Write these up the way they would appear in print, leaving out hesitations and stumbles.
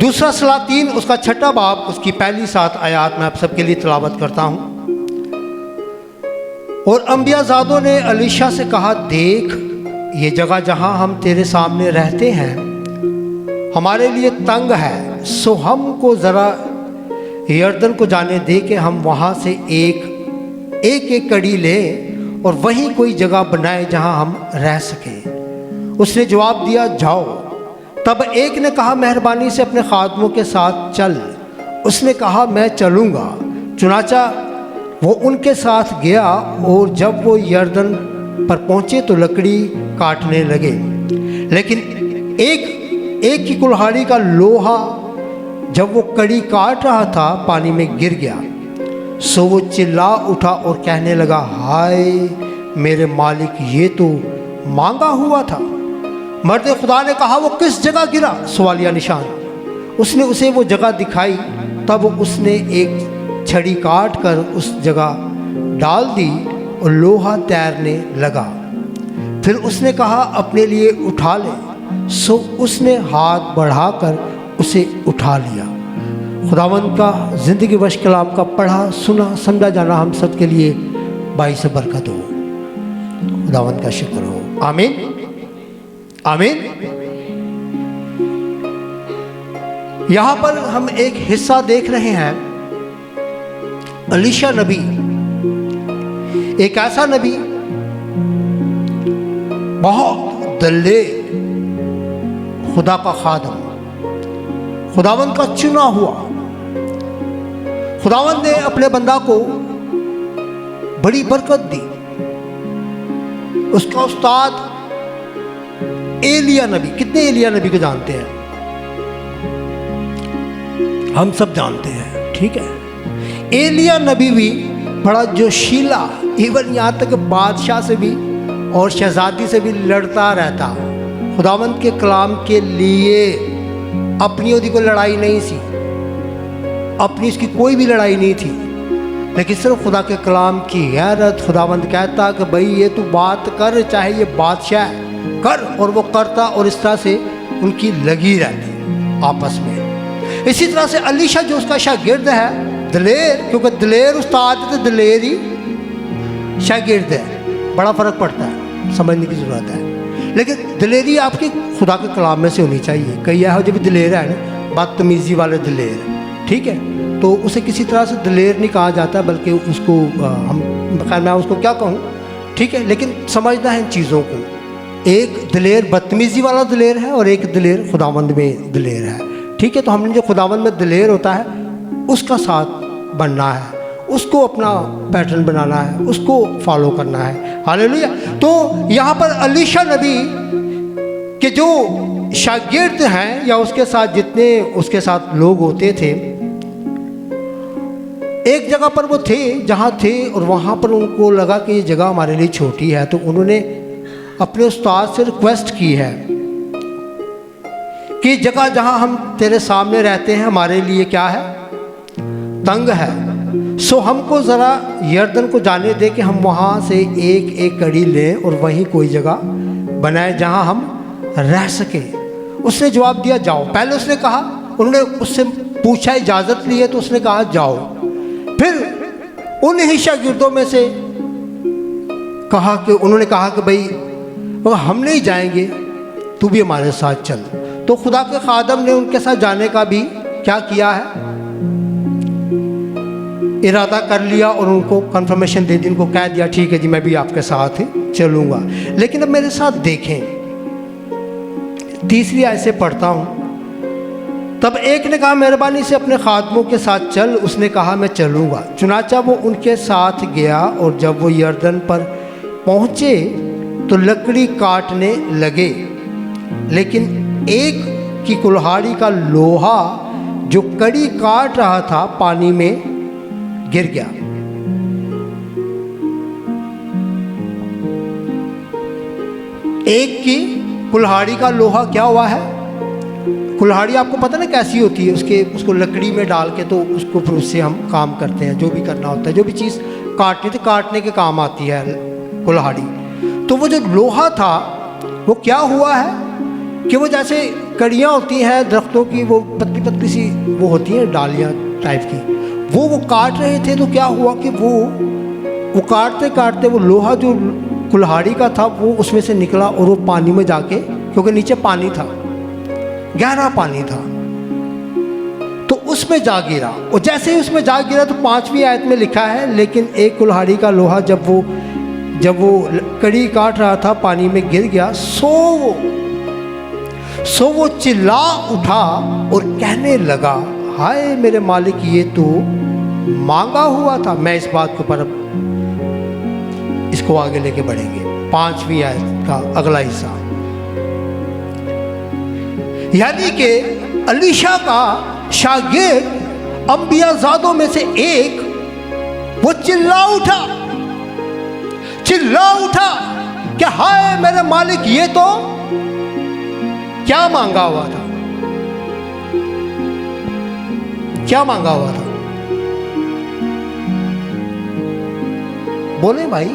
दूसरा सलातीन उसका 6 बाब उसकी पहली 7 आयात मैं आप सबके लिए तिलावत करता हूँ। और अंबियाज़ादों ने अलीशा से कहा, देख ये जगह जहाँ हम तेरे सामने रहते हैं हमारे लिए तंग है, सो हमको ज़रा यर्दन को जाने दे कि हम वहाँ से एक कड़ी लें और वहीं कोई जगह बनाए जहाँ हम रह सकें। उसने जवाब दिया, जाओ। तब एक ने कहा, मेहरबानी से अपने खादमों के साथ चल। उसने कहा, मैं चलूँगा। चुनाचा वो उनके साथ गया और जब वो यर्दन पर पहुँचे तो लकड़ी काटने लगे, लेकिन एक की कुल्हाड़ी का लोहा जब वो कड़ी काट रहा था पानी में गिर गया। सो वो चिल्ला उठा और कहने लगा, हाय मेरे मालिक, ये तो मांगा हुआ था। मर्द खुदा ने कहा, वो किस जगह गिरा? सवालिया निशान। उसने उसे वो जगह दिखाई। तब उसने एक छड़ी काट कर उस जगह डाल दी और लोहा तैरने लगा। फिर उसने कहा, अपने लिए उठा ले। सो उसने हाथ बढ़ाकर उसे उठा लिया। खुदावंद का ज़िंदगी बख्श कलाम का पढ़ा सुना समझा जाना हम सब के लिए बाइस बरकत हो। खुदावंद का शुक्र हो। आमीन आमीन। यहाँ पर हम एक हिस्सा देख रहे हैं। अलीशा नबी एक ऐसा नबी, बहुत दल्लेर, खुदा का खादम, खुदावंद का चुना हुआ। खुदावंद ने अपने बंदा को बड़ी बरकत दी। उसका उस्ताद एलिया नबी, कितने एलिया नबी को जानते हैं? हम सब जानते हैं, ठीक है। एलिया नबी भी बड़ा जोशीला, इवन यहाँ तक बादशाह से भी और शहजादी से भी लड़ता रहता। खुदावंद के कलाम के लिए अपनी ओदी को लड़ाई नहीं थी, अपनी इसकी कोई भी लड़ाई नहीं थी, लेकिन सिर्फ खुदा के कलाम की गैरत। खुदावंद कहता कि भाई ये तू बात कर, चाहे ये बादशाह कर, और वो करता, और इस तरह से उनकी लगी रहती आपस में। इसी तरह से अलीशा जो उसका शागिर्द है, दलेर, क्योंकि दलेर उस्ताद तो दलेर ही शागिर्द है, बड़ा फ़र्क पड़ता है, समझने की ज़रूरत है। लेकिन दलेरी आपकी खुदा के कलाम में से होनी चाहिए। कई यह जो भी दलेर है ना, बदतमीज़ी वाले दलेर, ठीक है, तो उसे किसी तरह से दलेर नहीं कहा जाता, बल्कि उसको हम खैर मैं उसको क्या कहूँ, ठीक है, लेकिन समझना है इन चीज़ों को। एक दलेर बदतमीज़ी वाला दलेर है और एक दलेर खुदावंद में दलेर है, ठीक है। तो हमने जो खुदावंद में दलेर होता है उसका साथ बनना है, उसको अपना पैटर्न बनाना है, उसको फॉलो करना है। हालेलुया। तो यहाँ पर अलीशा नबी के जो शागिर्द हैं या उसके साथ जितने उसके साथ लोग होते थे, एक जगह पर वो थे जहाँ थे, और वहाँ पर उनको लगा कि ये जगह हमारे लिए छोटी है, तो उन्होंने अपने उस्ताद से रिक्वेस्ट की है कि जगह जहाँ हम तेरे सामने रहते हैं हमारे लिए क्या है? तंग है। सो हमको ज़रा यर्दन को जाने दे कि हम वहाँ से एक कड़ी लें और वहीं कोई जगह बनाए जहाँ हम रह सके। उसने जवाब दिया, जाओ। पहले उसने कहा, उन्होंने उससे पूछा, इजाज़त ली है, तो उसने कहा जाओ। फिर उन ही शागिर्दों में से उन्होंने कहा कि भाई हम नहीं जाएंगे, तू भी हमारे साथ चल। तो खुदा के खादम ने उनके साथ जाने का भी क्या किया है? इरादा कर लिया और उनको कंफर्मेशन दे दी, उनको कह दिया, ठीक है जी मैं भी आपके साथ चलूँगा। लेकिन अब मेरे साथ देखें, तीसरी आयत से पढ़ता हूँ। तब एक ने कहा, मेहरबानी से अपने खादमों के साथ चल। उसने कहा, मैं चलूँगा। चुनाचा वो उनके साथ गया और जब वो यर्दन पर पहुँचे तो लकड़ी काटने लगे, लेकिन एक की कुल्हाड़ी का लोहा जो कड़ी काट रहा था पानी में गिर गया। एक की कुल्हाड़ी का लोहा क्या हुआ है? कुल्हाड़ी आपको पता ना कैसी होती है, उसको लकड़ी में डाल के तो उसको फिर उससे हम काम करते हैं, जो भी करना होता है, जो भी चीज़ काटने के काम आती है कुल्हाड़ी। तो वो जो लोहा था वो क्या हुआ है? कि वो जैसे कड़ियाँ होती हैं दरख्तों की, वो पतली पतली सी वो होती हैं डालियाँ टाइप की, वो काट रहे थे। तो क्या हुआ कि वो काटते काटते वो लोहा जो कुल्हाड़ी का था वो उसमें से निकला और वो पानी में जाके, क्योंकि नीचे पानी था, गहरा पानी था, तो उसमें जा गिरा। और जैसे ही उसमें जा गिरा तो 5वीं आयत में लिखा है, लेकिन एक कुल्हाड़ी का लोहा जब वो कड़ी काट रहा था पानी में गिर गया, सो वो चिल्ला उठा और कहने लगा, हाय मेरे मालिक, ये तो मांगा हुआ था। मैं इस बात के ऊपर अब इसको आगे लेके बढ़ेंगे। 5वीं आयत का अगला हिस्सा, यानी कि अलीशा का शागिर्द अंबियाजादों में से एक वो चिल्ला उठा कि हाय मेरे मालिक, ये तो क्या मांगा हुआ था, क्या मांगा हुआ था? बोले भाई।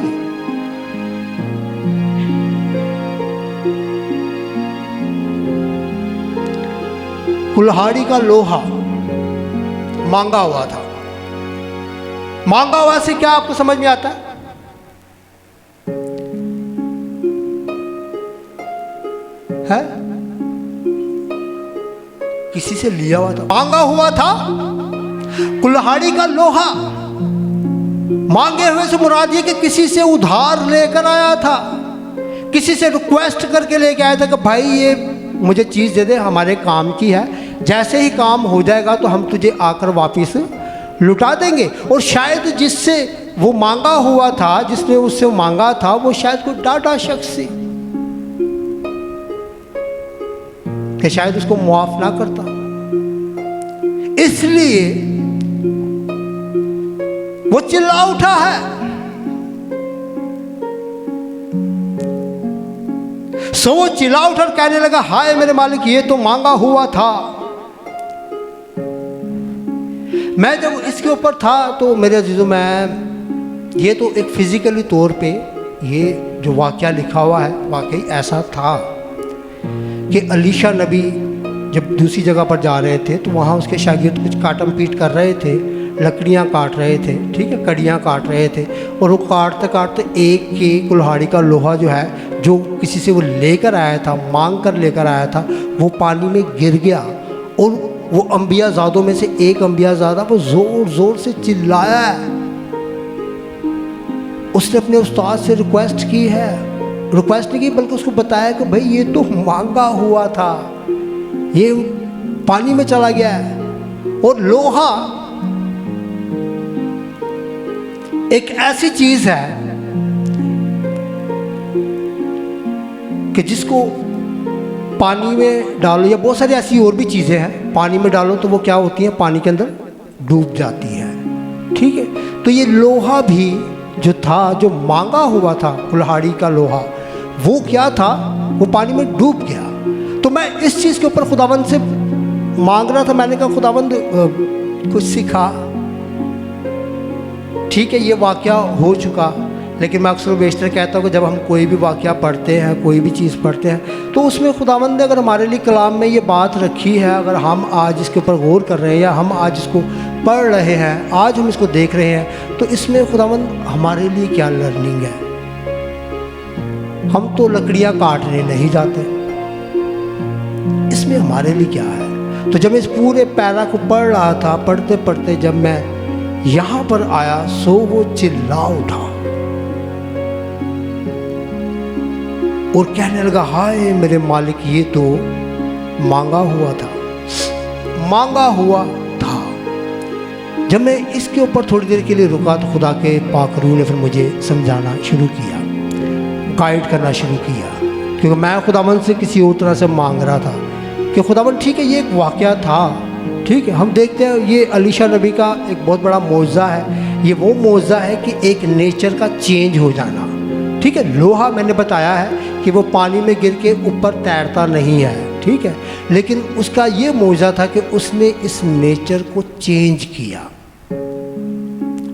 कुल्हाड़ी का लोहा मांगा हुआ था। मांगा हुआ से क्या आपको समझ में आता है? किसी से लिया हुआ था, मांगा हुआ था। कुल्हाड़ी का लोहा मांगे हुए से मुराद ये कि किसी से उधार लेकर आया था, किसी से रिक्वेस्ट करके लेके आया था कि भाई ये मुझे चीज़ दे दे, हमारे काम की है, जैसे ही काम हो जाएगा तो हम तुझे आकर वापस लुटा देंगे। और शायद जिससे वो मांगा हुआ था, जिसने उससे मांगा था, वो शायद कोई डाटा शख्स थी कि शायद उसको मुआफ ना करता, इसलिए वो चिल्ला उठा है। सो वो चिल्ला उठा कहने लगा, हाय मेरे मालिक, ये तो मांगा हुआ था। मैं जब इसके ऊपर था तो मेरे अजीजों, मैं ये तो एक फिजिकली तौर पे ये जो वाक़या लिखा हुआ है वाकई ऐसा था कि अलीशा नबी जब दूसरी जगह पर जा रहे थे तो वहाँ उसके शागिर्द कुछ काटम पीट कर रहे थे, लकड़ियाँ काट रहे थे, ठीक है, कड़ियाँ काट रहे थे। और वो काटते काटते एक के कुल्हाड़ी का लोहा जो है, जो किसी से वो लेकर आया था, मांग कर लेकर आया था, वो पानी में गिर गया। और वो अंबियाजादों में से एक अंबियाजादा वो ज़ोर ज़ोर से चिल्लाया, उसने अपने उस्ताद से रिक्वेस्ट की है, रिक्वेस्ट नहीं की बल्कि उसको बताया कि भाई ये तो मांगा हुआ था, ये पानी में चला गया है। और लोहा एक ऐसी चीज है कि जिसको पानी में डालो, या बहुत सारी ऐसी और भी चीजें हैं, पानी में डालो तो वो क्या होती हैं, पानी के अंदर डूब जाती है, ठीक है। तो ये लोहा भी जो था, जो मांगा हुआ था कुल्हाड़ी का लोहा, वो क्या था, वो पानी में डूब गया। तो मैं इस चीज़ के ऊपर खुदावंद से मांग रहा था। मैंने कहा खुदावंद कुछ सिखा, ठीक है ये वाक़या हो चुका, लेकिन मैं अक्सर बेशतर कहता हूँ कि जब हम कोई भी वाक़या पढ़ते हैं, कोई भी चीज़ पढ़ते हैं, तो उसमें खुदावंद ने अगर हमारे लिए कलाम में ये बात रखी है, अगर हम आज इसके ऊपर गौर कर रहे हैं या हम आज इसको पढ़ रहे हैं, आज हम इसको देख रहे हैं, तो इसमें खुदावंद हमारे लिए क्या लर्निंग है। हम तो लकड़ियाँ काटने नहीं जाते, इसमें हमारे लिए क्या है। तो जब मैं इस पूरे पैरा को पढ़ रहा था, पढ़ते पढ़ते जब मैं यहाँ पर आया, सो वो चिल्ला उठा और कहने लगा, हाय मेरे मालिक, ये तो मांगा हुआ था, मांगा हुआ था। जब मैं इसके ऊपर थोड़ी देर के लिए रुका तो खुदा के पाक रूह ने फिर मुझे समझाना शुरू किया, गाइड करना शुरू किया, क्योंकि मैं खुदावंद से किसी और तरह से मांग रहा था कि खुदावंद ठीक है ये एक वाक़या था, ठीक है, हम देखते हैं ये अलीशा नबी का एक बहुत बड़ा मौजज़ा है। ये वो मौजज़ा है कि एक नेचर का चेंज हो जाना, ठीक है। लोहा मैंने बताया है कि वो पानी में गिर के ऊपर तैरता नहीं है, ठीक है, लेकिन उसका ये मौजज़ा था कि उसने इस नेचर को चेंज किया।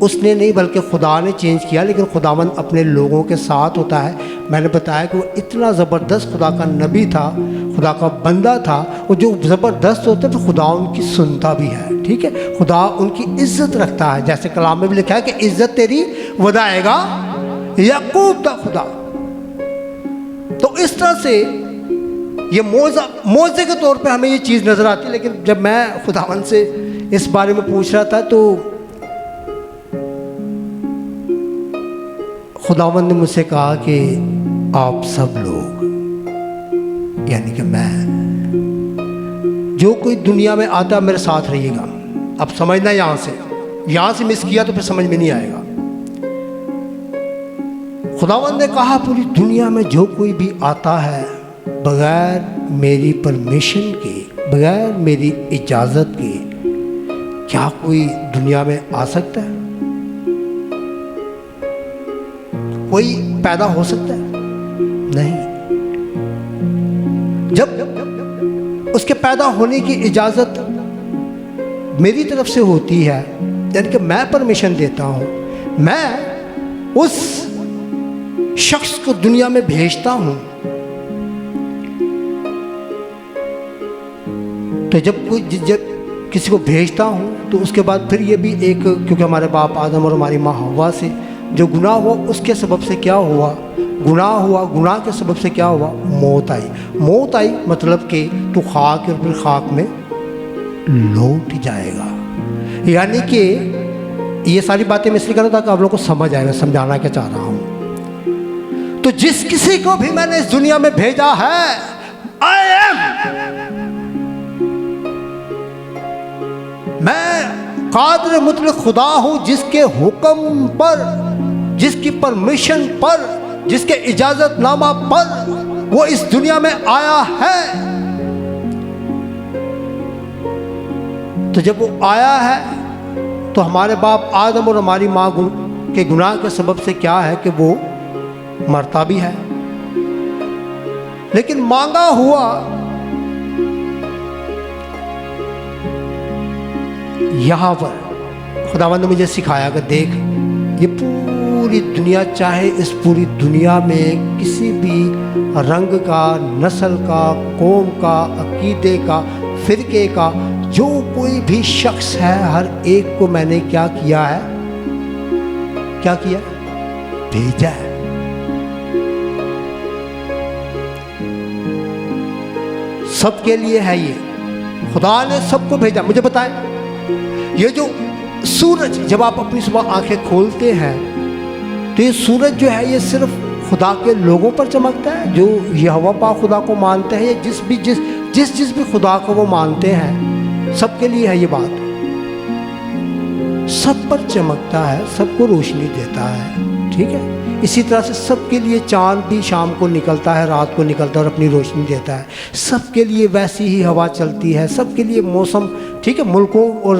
उसने नहीं बल्कि खुदा ने चेंज किया, लेकिन खुदावंद अपने लोगों के साथ होता है। मैंने बताया कि वो इतना ज़बरदस्त खुदा का नबी था, खुदा का बंदा था, वो जो ज़बरदस्त होता है तो खुदा उनकी सुनता भी है, ठीक है। खुदा उनकी इज्जत रखता है, जैसे कलाम में भी लिखा है कि इज्जत तेरी वदाएगा याकूब का खुदा। तो इस तरह से ये मौजे के तौर पे हमें ये चीज़ नज़र आती है। लेकिन जब मैं खुदावन से इस बारे में पूछ रहा था तो खुदावन ने मुझसे कहा कि आप सब लोग, यानी कि मैं, जो कोई दुनिया में आता मेरे साथ रहिएगा। अब समझना, यहाँ से मिस किया तो फिर समझ में नहीं आएगा। खुदावंद ने कहा पूरी दुनिया में जो कोई भी आता है बगैर मेरी परमिशन के, बगैर मेरी इजाज़त के, क्या कोई दुनिया में आ सकता है? कोई पैदा हो सकता है? नहीं। जब उसके पैदा होने की इजाज़त मेरी तरफ से होती है, यानी कि मैं परमिशन देता हूँ, मैं उस शख्स को दुनिया में भेजता हूँ, तो जब किसी को भेजता हूँ तो उसके बाद फिर ये भी एक, क्योंकि हमारे बाप आदम और हमारी माँ हव्वा से जो गुनाह हुआ उसके सबब से क्या हुआ, गुनाह हुआ, गुनाह के सबब से क्या हुआ, मौत आई। मौत आई मतलब कि तू खाक और फिर खाक में लौट जाएगा। यानी कि ये सारी बातें मैं इसलिए कर रहा था कि आप लोगों को समझ आए, मैं समझाना क्या चाह रहा हूँ। तो जिस किसी को भी मैंने इस दुनिया में भेजा है, आई एम, मैं कादिर मुतलक खुदा हूँ, जिसके हुक्म पर, जिसकी परमिशन पर, जिसके इजाजतनामा पर वो इस दुनिया में आया है। तो जब वो आया है तो हमारे बाप आदम और हमारी माँ के गुनाह के सबब से क्या है कि वो मरता भी है। लेकिन मांगा हुआ यहाँ पर खुदावंद ने मुझे सिखाया कि देख, ये पूरी दुनिया, चाहे इस पूरी दुनिया में किसी भी रंग का, नस्ल का, कौम का, अकीदे का, फिरके का जो कोई भी शख्स है, हर एक को मैंने क्या किया है, क्या किया, भेजा है। सबके लिए है ये, खुदा ने सबको भेजा। मुझे बताएं, ये जो सूरज, जब आप अपनी सुबह आंखें खोलते हैं तो ये सूरज जो है ये सिर्फ खुदा के लोगों पर चमकता है जो यहोवा पाक खुदा को मानते हैं, या जिस भी खुदा को वो मानते हैं, सबके लिए है ये बात। सब पर चमकता है, सबको रोशनी देता है, ठीक है। इसी तरह से सबके लिए चांद भी शाम को निकलता है, रात को निकलता है और अपनी रोशनी देता है। सबके लिए वैसी ही हवा चलती है, सबके लिए मौसम, ठीक है, मुल्कों और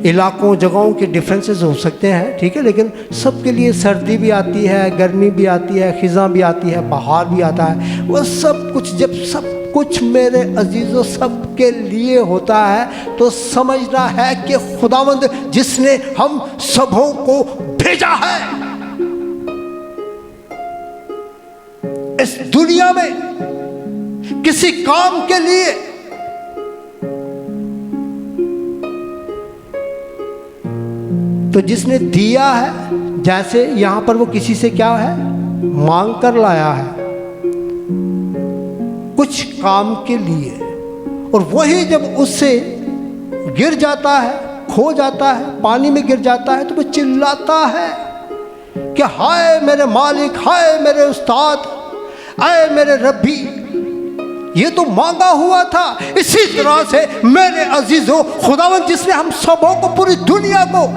इलाकों, जगहों के डिफरेंसेस हो सकते हैं, ठीक है, लेकिन सबके लिए सर्दी भी आती है, गर्मी भी आती है, खिज़ां भी आती है, बहार भी आता है। वह सब कुछ, जब सब कुछ मेरे अजीज़ों सबके लिए होता है तो समझना है कि खुदावंद जिसने हम सबों को भेजा है इस दुनिया में किसी काम के लिए, तो जिसने दिया है, जैसे यहां पर वो किसी से क्या है, मांग कर लाया है कुछ काम के लिए, और वही जब उससे गिर जाता है, खो जाता है, पानी में गिर जाता है, तो वो चिल्लाता है कि हाय मेरे मालिक, हाय मेरे उस्ताद, आए मेरे रब्बी, ये तो मांगा हुआ था। इसी तरह से मेरे अजीजों, खुदावंद जिसने हम सबों को, पूरी दुनिया को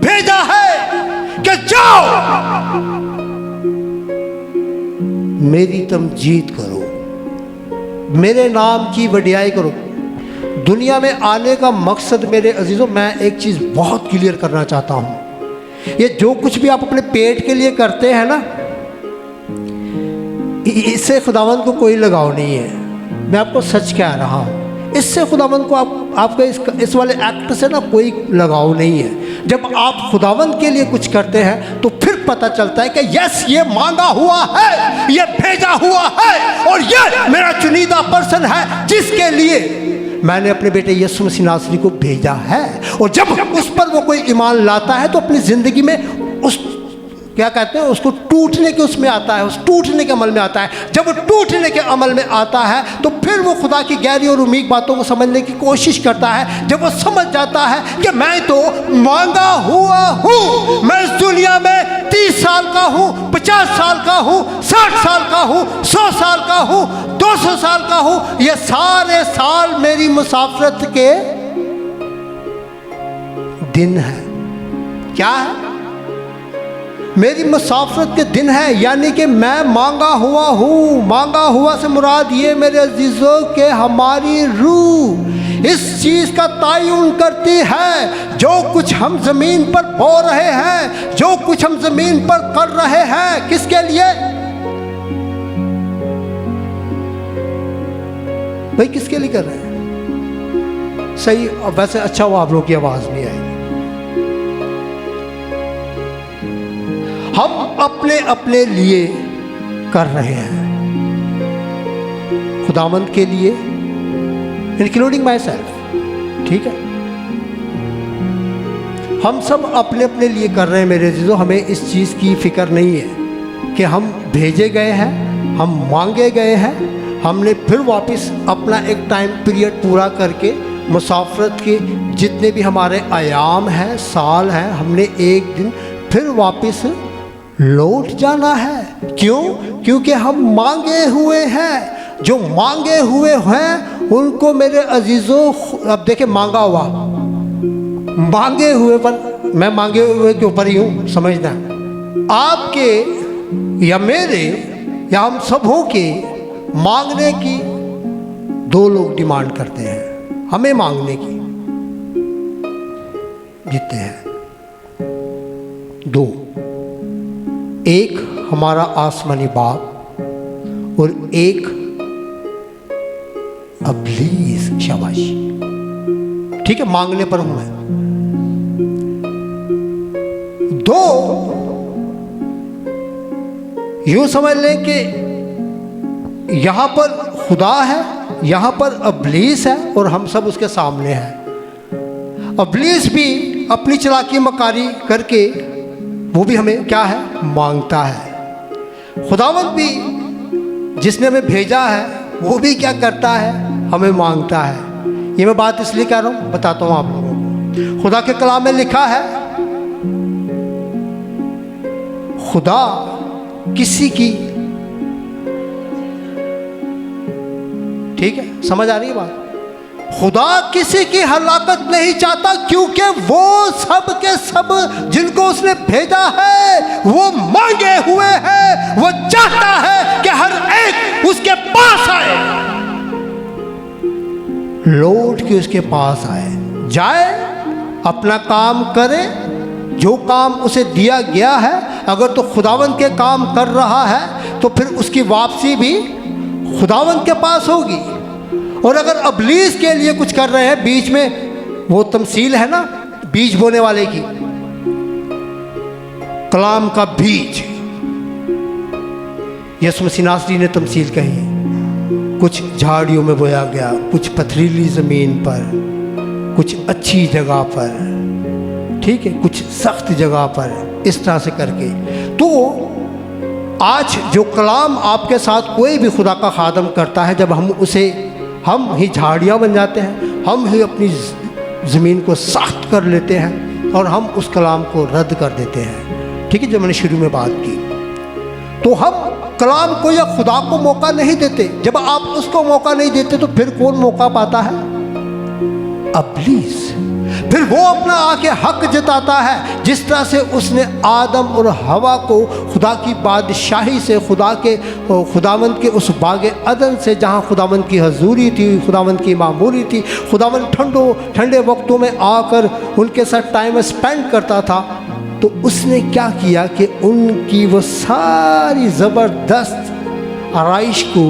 भेजा है कि जाओ मेरी तमजीद करो, मेरे नाम की वडियाई करो। दुनिया में आने का मकसद मेरे अजीजों, मैं एक चीज़ बहुत क्लियर करना चाहता हूँ, ये जो कुछ भी आप अपने पेट के लिए करते हैं ना, इससे खुदावंद को कोई लगाव नहीं है। मैं आपको सच कह रहा हूँ, इससे खुदावंद को आपके इस वाले एक्ट से ना कोई लगाव नहीं है। जब आप खुदावंद के लिए कुछ करते हैं तो फिर पता चलता है कि यस, ये मांगा हुआ है, ये भेजा हुआ है और ये मेरा चुनिंदा पर्सन है जिसके लिए मैंने अपने बेटे यीशु मसीह नासरी को भेजा है। और जब उस पर वो कोई ईमान लाता है तो अपनी ज़िंदगी में उस क्या कहते हैं उसको टूटने के उसमें आता है, उस टूटने के अमल में आता है। जब वो टूटने के अमल में आता है तो फिर वो खुदा की गहरी और उम्मीद बातों को समझने की कोशिश करता है। जब वो समझ जाता है कि मैं तो मांगा हुआ हूँ, मैं इस दुनिया में 30 साल का हूँ, 50 साल का हूँ, 60 साल का हूँ, 100 साल का हूँ, 200 साल का हूँ, ये सारे साल मेरी मुसाफरत के दिन है। क्या है? मेरी मुसाफरत के दिन है, यानी कि मैं मांगा हुआ हूँ। मांगा हुआ से मुराद ये मेरे अजीज़ों के हमारी रूह इस चीज़ का तयन करती है। जो कुछ हम ज़मीन पर बो रहे हैं, जो कुछ हम ज़मीन पर कर रहे हैं, किसके लिए भाई? किसके लिए कर रहे हैं? सही। वैसे अच्छा हुआ आप लोग की आवाज़ नहीं आई। हम अपने अपने लिए कर रहे हैं, खुदावंद के लिए, इंक्लूडिंग माई सेल्फ। ठीक है, हम सब अपने अपने लिए कर रहे हैं मेरे अजीजों। हमें इस चीज़ की फिक्र नहीं है कि हम भेजे गए हैं, हम मांगे गए हैं, हमने फिर वापस अपना एक टाइम पीरियड पूरा करके मुसाफरत के जितने भी हमारे आयाम हैं, साल हैं, हमने एक दिन फिर वापस लौट जाना है। क्यों? क्योंकि हम मांगे हुए हैं। जो मांगे हुए हैं उनको मेरे अजीज़ों, अब देखें, मांगा हुआ, मांगे हुए पर मैं मांगे हुए के ऊपर ही हूँ, समझना। आपके या मेरे या हम सबों के मांगने की दो लोग डिमांड करते हैं, हमें मांगने की जीते हैं दो। एक हमारा आसमानी बाप और एक अब्लीस। शाबाश, ठीक है, मांगने पर हूं मैं। दो, यूं समझ लें कि यहां पर खुदा है, यहां पर अब्लीस है और हम सब उसके सामने हैं। अब्लीस भी अपनी चालाकी मकारी करके वो भी हमें क्या है? मांगता है। खुदावंद भी जिसने हमें भेजा है वो भी क्या करता है? हमें मांगता है। ये मैं बात इसलिए कह रहा हूँ, बताता हूँ आप लोगों को। खुदा के कलाम में लिखा है, खुदा किसी की, ठीक है, समझ आ रही है बात? खुदा किसी की हलाकत नहीं चाहता, क्योंकि वो सब के सब जिनको उसने भेजा है वो मांगे हुए हैं। वो चाहता है कि हर एक उसके पास आए, लौट के उसके पास आए, जाए, अपना काम करे, जो काम उसे दिया गया है। अगर तो खुदावंद के काम कर रहा है तो फिर उसकी वापसी भी खुदावंद के पास होगी। और अगर अब्लीस के लिए कुछ कर रहे हैं, बीच में वो तमसील है ना बीज बोने वाले की, कलाम का बीज यीशु मसीह नासरी ने तमसील कही। कुछ झाड़ियों में बोया गया, कुछ पथरीली ज़मीन पर, कुछ अच्छी जगह पर, ठीक है, कुछ सख्त जगह पर, इस तरह से करके। तो आज जो कलाम आपके साथ कोई भी खुदा का खादम करता है, जब हम उसे, हम ही झाड़ियाँ बन जाते हैं, हम ही अपनी ज़मीन को सख्त कर लेते हैं और हम उस कलाम को रद्द कर देते हैं। ठीक है, जो मैंने शुरू में बात की, तो हम कलाम को या खुदा को मौका नहीं देते। जब आप उसको मौका नहीं देते तो फिर कौन मौका पाता है? अब्लीस। फिर वो अपना आके हक जताता है, जिस तरह से उसने आदम और हवा को खुदा की बादशाही से, खुदावंद के उस बागे अदन से जहाँ खुदावंद की हजूरी थी, खुदावंद की मामूरी थी, खुदावंद ठंडे वक्तों में आकर उनके साथ टाइम स्पेंड करता था, तो उसने क्या किया कि उनकी वो सारी ज़बरदस्त आराइश को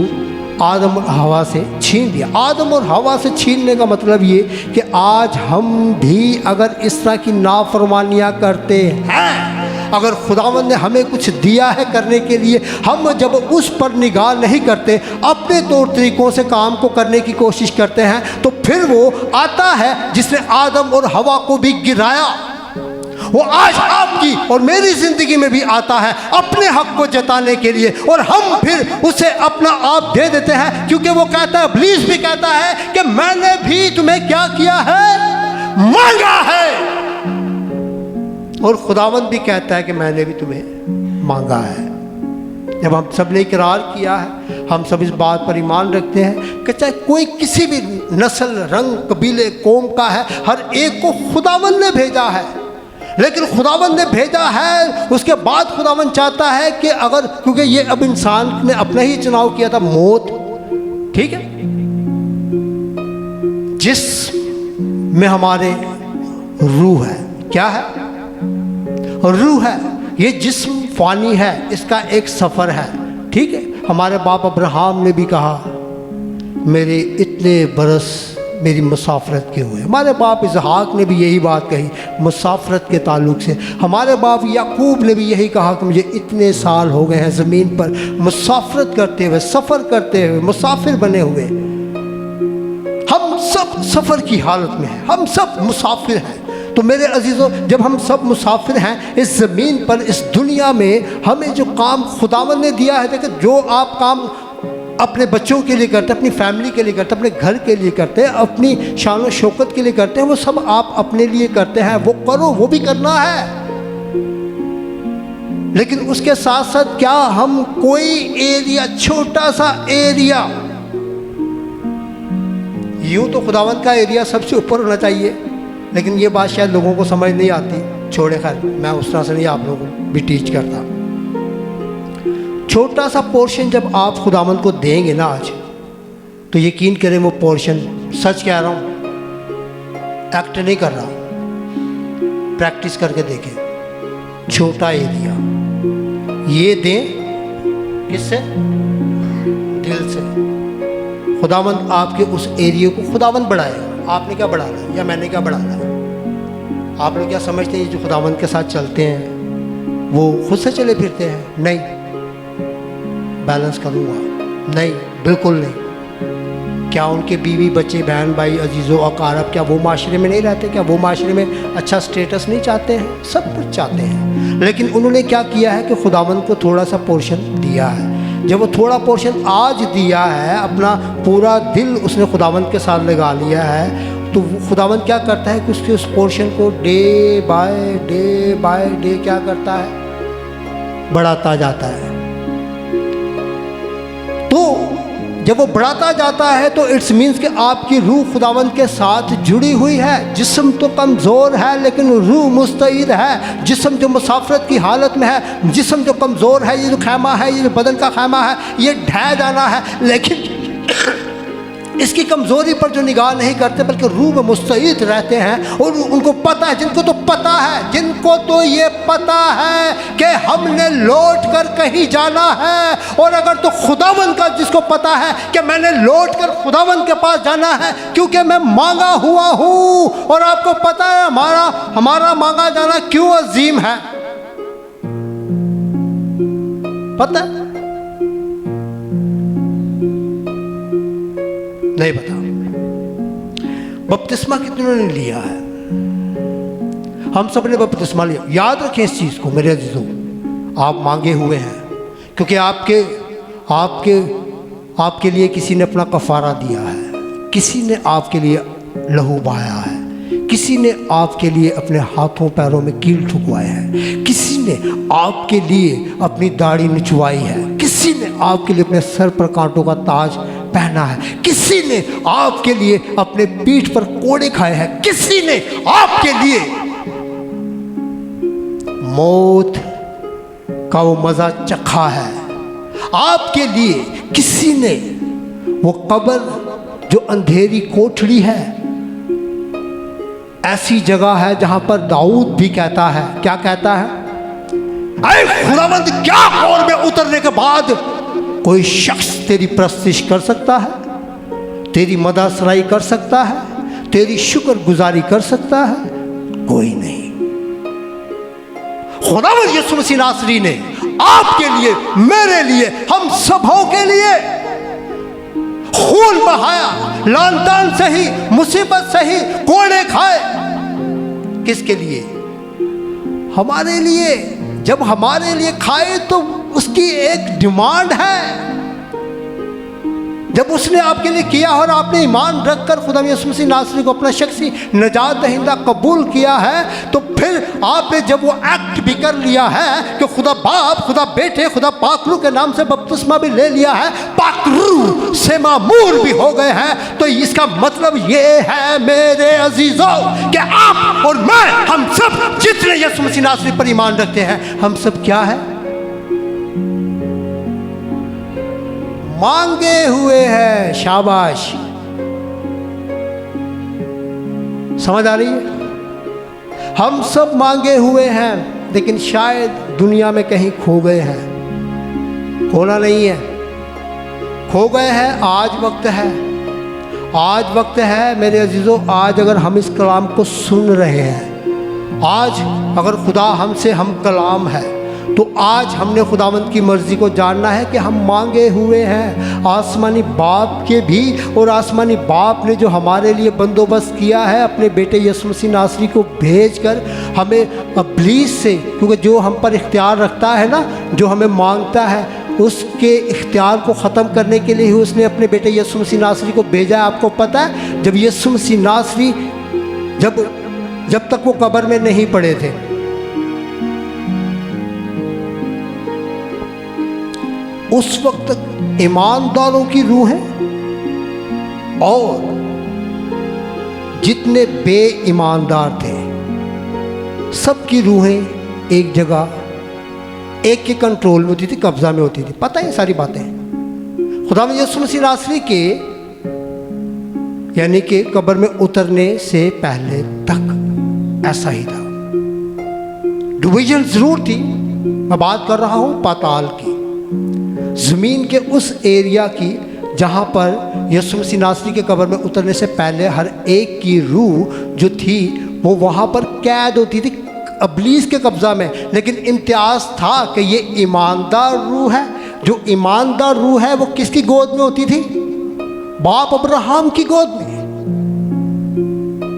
आदम और हवा से छीन दिया। आदम और हवा से छीनने का मतलब ये कि आज हम भी अगर इस तरह की नाफरमानियाँ करते हैं, अगर खुदावंद ने हमें कुछ दिया है करने के लिए, हम जब उस पर निगाह नहीं करते, अपने तौर तरीक़ों से काम को करने की कोशिश करते हैं, तो फिर वो आता है जिसने आदम और हवा को भी गिराया, वो आज आपकी और मेरी ज़िंदगी में भी आता है अपने हक को जताने के लिए, और हम फिर उसे अपना आप दे देते हैं, क्योंकि वो कहता है, इब्लीस भी कहता है कि मैंने भी तुम्हें क्या किया है, मांगा है, और खुदावंद भी कहता है कि मैंने भी तुम्हें मांगा है। जब हम सब ने इकरार किया है, हम सब इस बात पर ईमान रखते हैं कि चाहे कोई किसी भी नस्ल, रंग, कबीले, कौम का है, हर एक को खुदावंद ने भेजा है। लेकिन खुदावंद ने भेजा है, उसके बाद खुदावंद चाहता है कि अगर, क्योंकि ये अब इंसान ने अपना ही चुनाव किया था, मौत, ठीक है, जिसमें हमारे रूह है, क्या है, रूह है। ये जिस्म फानी है, इसका एक सफ़र है, ठीक है। हमारे बाप अब्राहम ने भी कहा मेरे इतने बरस मेरी मुसाफरत के हुए। हमारे बाप इसहाक ने भी यही बात कही मुसाफरत के ताल्लुक़ से। हमारे बाप याकूब ने भी यही कहा कि मुझे इतने साल हो गए हैं ज़मीन पर मुसाफरत करते हुए, सफ़र करते हुए, मुसाफिर बने हुए। हम सब सफ़र की हालत में हैं, हम सब मुसाफिर हैं। तो मेरे अजीज़ों, जब हम सब मुसाफिर हैं इस ज़मीन पर, इस दुनिया में, हमें जो काम खुदावंद ने दिया है, देखिए, जो आप काम अपने बच्चों के लिए करते हैं, अपनी फैमिली के लिए करते हैं, अपने घर के लिए करते हैं, अपनी शान और शौकत के लिए करते हैं, वो सब आप अपने लिए करते हैं, वो करो, वो भी करना है। लेकिन उसके साथ साथ क्या हम कोई एरिया, छोटा सा एरिया, यूं तो खुदावंद का एरिया सबसे ऊपर होना चाहिए, लेकिन ये बात शायद लोगों को समझ नहीं आती। छोड़े, खैर मैं उस तरह से नहीं आप लोगों को भी टीच करता। छोटा सा पोर्शन जब आप खुदावंद को देंगे ना आज, तो यकीन करें वो पोर्शन, सच कह रहा हूँ, एक्ट नहीं कर रहा, प्रैक्टिस करके देखें। छोटा एरिया ये दें, किससे? दिल से। खुदावंद आपके उस एरिया को खुदावंद बढ़ाएगा। आपने क्या बढ़ाना है या मैंने क्या बढ़ाना है? आप लोग क्या समझते हैं जो खुदावंद के साथ चलते हैं वो खुद से चले फिरते हैं? नहीं, बैलेंस करूँगा, नहीं, बिल्कुल नहीं। क्या उनके बीवी, बच्चे, बहन, भाई, अजीज़ों, अकारब, क्या वो माशरे में नहीं रहते? क्या वो माशरे में अच्छा स्टेटस नहीं चाहते हैं? सब कुछ चाहते हैं, लेकिन उन्होंने क्या किया है कि खुदावंद को थोड़ा सा पोर्शन दिया है। जब वो थोड़ा पोर्शन आज दिया है, अपना पूरा दिल उसने खुदावंद के साथ लगा लिया है, तो खुदावंद क्या करता है कि उसके उस पोर्शन को डे बाय डे क्या करता है? बढ़ाता जाता है। तो जब वो बढ़ाता जाता है तो इट्स मीन्स कि आपकी रूह खुदावंद के साथ जुड़ी हुई है। जिस्म तो कमज़ोर है लेकिन रूह मुस्तईद है। जिस्म जो मुसाफरत की हालत में है, जिस्म जो कमज़ोर है, ये जो खैमा है, ये जो बदन का खैमा है, ये ढह जाना है, लेकिन इसकी कमज़ोरी पर जो निगाह नहीं करते बल्कि रूह में मुस्तईद रहते हैं। और उनको पता है, जिनको तो पता है, जिनको तो ये पता है कि हमने लौट कर कहीं जाना है। और अगर तो खुदावंद का जिसको पता है कि मैंने लौट कर खुदावंद के पास जाना है क्योंकि मैं मांगा हुआ हूँ, और आपको पता है हमारा मांगा जाना क्यों अजीम है, पता है? नहीं पता। बपतिस्मा कितनों ने लिया है? हम सब ने बपतिस्मा लिया। याद रखें इस चीज़ को मेरे अजीजों, आप मांगे हुए हैं, क्योंकि आपके लिए किसी ने अपना कफारा दिया है, किसी ने आपके लिए लहू बहाया है, किसी ने आपके लिए अपने हाथों पैरों में कील ठुकवाए हैं, किसी ने आपके लिए अपनी दाढ़ी निचवाई है, किसी ने आपके लिए अपने सर पर कांटों का ताज पहना है, किसी ने आपके लिए अपने पीठ पर कोड़े खाए हैं, किसी ने आपके लिए मौत का वो मजा चखा है, आपके लिए किसी ने वो कब्र जो अंधेरी कोठड़ी है, ऐसी जगह है जहां पर दाऊद भी कहता है, क्या कहता है? ऐ खुदावंद, क्या कौर में उतरने के बाद कोई शख्स तेरी प्रस्तिश कर सकता है, तेरी मदासराई कर सकता है, तेरी शुक्रगुजारी कर सकता है? कोई नहीं। खुदावंद यीशु मसीह नासरी ने आपके लिए, मेरे लिए, हम सबों के लिए खून बहाया, लानतान सही, मुसीबत सही, कोड़े खाए। किसके लिए? हमारे लिए। जब हमारे लिए खाए तो उसकी एक डिमांड है। जब उसने आपके लिए किया और आपने ईमान रखकर खुदा यीशु मसीह नासरी को अपना शख्सी नजात दहिंदा कबूल किया है, तो फिर आपने जब वो एक्ट भी कर लिया है कि खुदा बाप, खुदा बेटे, खुदा पाकरू के नाम से बपतिस्मा भी ले लिया है, पाकरू से मामूर भी हो गए हैं, तो इसका मतलब ये है मेरे अजीजों कि आप और मैं, हम सब जितने यीशु मसीह नासरी पर ईमान रखते हैं, हम सब क्या है? मांगे हुए हैं। शाबाश। समझ आ रही है? हम सब मांगे हुए हैं, लेकिन शायद दुनिया में कहीं खो गए हैं। खोना नहीं है, खो गए हैं। आज वक्त है, आज वक्त है मेरे अजीजों। आज अगर हम इस कलाम को सुन रहे हैं, आज अगर खुदा हमसे हम कलाम है, तो आज हमने खुदावंद की मर्ज़ी को जानना है कि हम मांगे हुए हैं आसमानी बाप के भी। और आसमानी बाप ने जो हमारे लिए बंदोबस्त किया है अपने बेटे यीशु मसीह नासरी को भेजकर हमें इब्लीस से, क्योंकि जो हम पर इख्तियार रखता है ना, जो हमें मांगता है, उसके इख्तियार को ख़त्म करने के लिए ही उसने अपने बेटे यीशु मसीह नासरी को भेजा है। आपको पता है, जब यीशु मसीह नासरी जब तक वो कब्र में नहीं पड़े थे, उस वक्त तक ईमानदारों की रूहें और जितने बेईमानदार थे सबकी रूहें एक जगह, एक के कंट्रोल में होती थी, कब्जा में होती थी। पता है सारी बातें। खुदावंद यीशु मसीह नासरी के यानी कि कब्र में उतरने से पहले तक ऐसा ही था। डिवीजन जरूर थी। मैं बात कर रहा हूं पाताल की, ज़मीन के उस एरिया की जहाँ पर यीशु मसीह नासरी के कब्र में उतरने से पहले हर एक की रूह जो थी वो वहाँ पर कैद होती थी इब्लीस के कब्ज़ा में। लेकिन इम्तियाज़ था कि ये ईमानदार रूह है। जो ईमानदार रूह है वो किसकी गोद में होती थी? बाप अब्राहम की गोद में।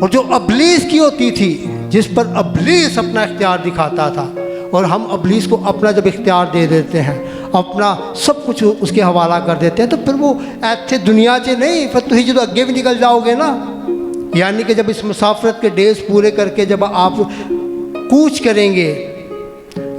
और जो इब्लीस की होती थी, जिस पर इब्लीस अपना इख्तियार दिखाता था, और हम इब्लीस को अपना जब इख्तियार दे देते हैं, अपना सब कुछ उसके हवाला कर देते हैं, तो फिर वो ऐसे दुनिया से नहीं, फिर तो ही जो आगे भी निकल जाओगे ना। यानी कि जब इस मुसाफरत के डेज पूरे करके जब आप कूच करेंगे,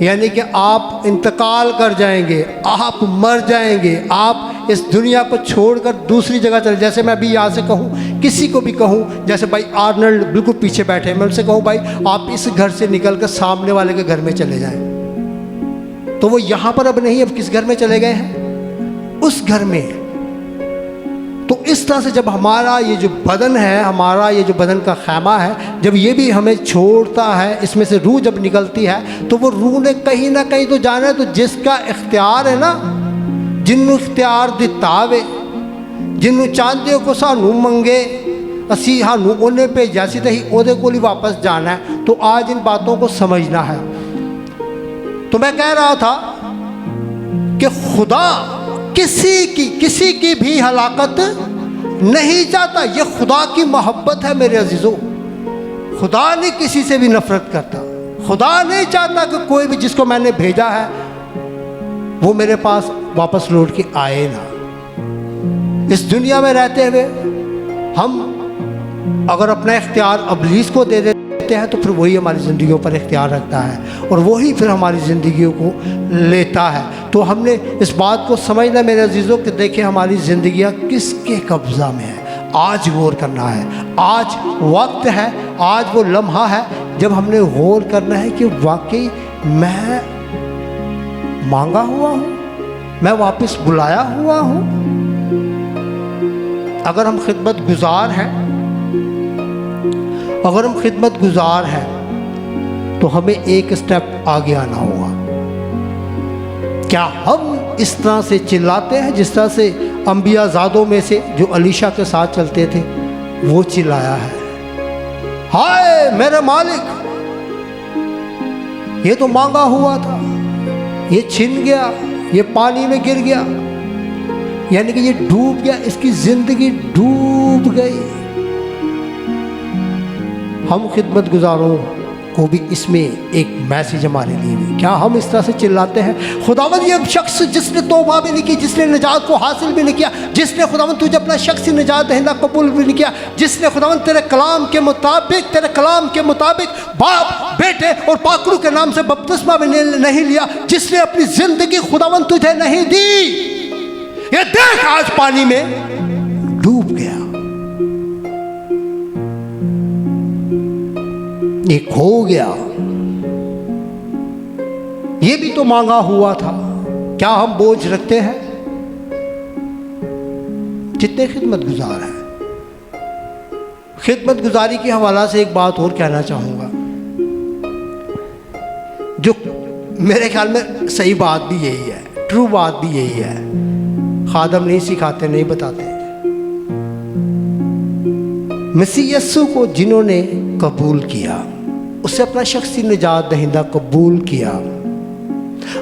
यानी कि आप इंतकाल कर जाएंगे, आप मर जाएंगे, आप इस दुनिया को छोड़कर दूसरी जगह चले। जैसे मैं अभी यहाँ से कहूँ, किसी को भी कहूँ, जैसे भाई आर्नल्ड बिल्कुल पीछे बैठे हैं, मैं उनसे कहूँ भाई आप इस घर से निकल कर सामने वाले के घर में चले जाएं, तो वो यहाँ पर अब नहीं, अब किस घर में चले गए हैं? उस घर में। तो इस तरह से जब हमारा ये जो बदन है, हमारा ये जो बदन का खैमा है, जब ये भी हमें छोड़ता है, इसमें से रूह जब निकलती है, तो वो रूह ने कहीं ना कहीं तो जाना है। तो जिसका इख्तियार है ना, जिन्हों इख्तियार दिता वे, जिन्हों चाहते हो को सानू मंगे असी सानू उन्हें भेजा सी तो ही ओदे को ही वापस जाना है। तो आज इन बातों को समझना है। तो मैं कह रहा था कि खुदा किसी की भी हलाकत नहीं चाहता। ये खुदा की मोहब्बत है मेरे अजीजों। खुदा नहीं किसी से भी नफरत करता। खुदा नहीं चाहता कि कोई भी जिसको मैंने भेजा है वो मेरे पास वापस लौट के आए ना। इस दुनिया में रहते हुए हम अगर अपना इख्तियार इब्लीस को दे देते हैं, तो फिर वही हमारी ज़िंदगियों पर इख्तियार रखता है और वही फिर हमारी ज़िंदगियों को लेता है। तो हमने इस बात को समझना मेरे अजीज़ों कि देखें हमारी ज़िंदगियाँ किसके कब्ज़ा में है। आज गौर करना है, आज वक्त है, आज वो लम्हा है जब हमने गौर करना है कि वाकई मैं मांगा हुआ हूँ, मैं वापस बुलाया हुआ हूँ। अगर हम खिदमत गुजार हैं, अगर हम खिदमत गुजार हैं, तो हमें एक स्टेप आगे आना होगा। क्या हम इस तरह से चिल्लाते हैं जिस तरह से अंबिया ज़ादों में से जो अलीशा के साथ चलते थे वो चिल्लाया है? हाय मेरे मालिक, ये तो मांगा हुआ था, ये छिन गया, ये पानी में गिर गया, यानी कि ये डूब गया, इसकी जिंदगी डूब गई। हम खिदमत गुजारों को भी इसमें एक मैसेज हमारे लिए भी, क्या हम इस तरह से चिल्लाते हैं? खुदावंद ये शख्स जिसने तौबा भी नहीं की, जिसने निजात को हासिल भी नहीं किया, जिसने खुदावंद तुझे अपना शख्सी निजात दहिंदा कबूल भी नहीं किया, जिसने खुदावंद तेरे कलाम के मुताबिक बाप, बेटे और पाकरू के नाम से बपतिस्मा भी नहीं लिया, जिसने अपनी जिंदगी खुदावंद तुझे नहीं दी, ये देख आज पानी में डूब गया, ये खो गया। ये भी तो मांगा हुआ था। क्या हम बोझ रखते हैं? जितने खिदमत गुजार हैं, खिदमत गुजारी के हवाला से एक बात और कहना चाहूँगा, जो मेरे ख्याल में सही बात भी यही है, ट्रू बात भी यही है। खादम नहीं सिखाते, नहीं बताते। मसीह यस्सु को जिन्होंने कबूल किया, उसे अपना शख्सी निजात दहिंदा कबूल किया,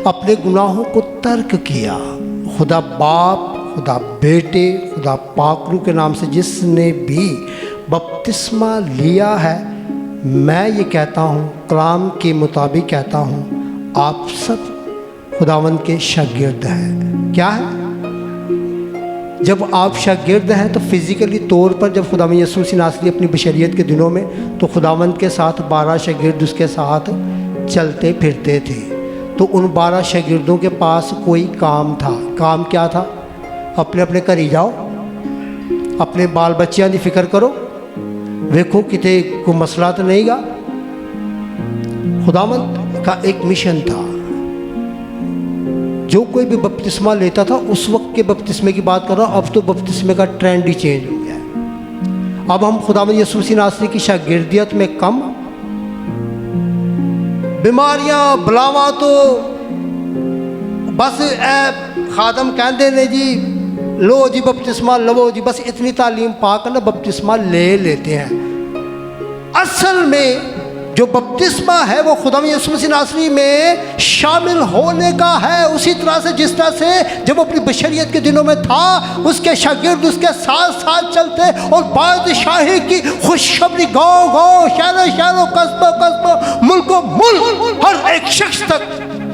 अपने गुनाहों को तर्क किया, खुदा बाप, खुदा बेटे, खुदा पाकरू के नाम से जिसने भी बपतिस्मा लिया है, मैं ये कहता हूँ, कलाम के मुताबिक कहता हूँ, आप सब खुदावंद के शागिर्द हैं। क्या है? जब आप शागिर्द हैं तो फिज़िकली तौर पर जब खुदावंद यीशु मसीह नासरी अपनी बशरियत के दिनों में, तो खुदावंद के साथ 12 शागिर्द उसके साथ चलते फिरते थे। तो उन 12 शागिर्दों के पास कोई काम था। काम क्या था? अपने अपने घर ही जाओ, अपने बाल बच्चियां की फिक्र करो, देखो किते कोई मसला तो नहीं गा। खुदावंद का एक मिशन था। जो कोई भी बपतिस्मा लेता था, उस वक्त के बपतिस्मे की बात कर रहा हूँ, अब तो बपतिस्मे का ट्रेंड ही चेंज हो गया है। अब हम खुदावंद यीशु मसीह नासरी की शागिर्दियत में कम, बीमारियां बलावा तो बस खादम कहते ने जी लो जी बपतिस्मा लवो जी, बस इतनी तालीम पाकर ना बपतिस्मा ले लेते हैं। असल में जो बपतिस्मा है वो खुदावंद यीशु मसीह नासरी में शामिल होने का है। उसी तरह से जिस तरह से जब अपनी बशरियत के दिनों में था, उसके शागिर्द उसके साथ साथ चलते और बादशाही की खुशखबरी गाँव गाँव, शहरों शहरों, कस्बों कस्बों, मुल्कों मुल्क, हर एक शख्स तक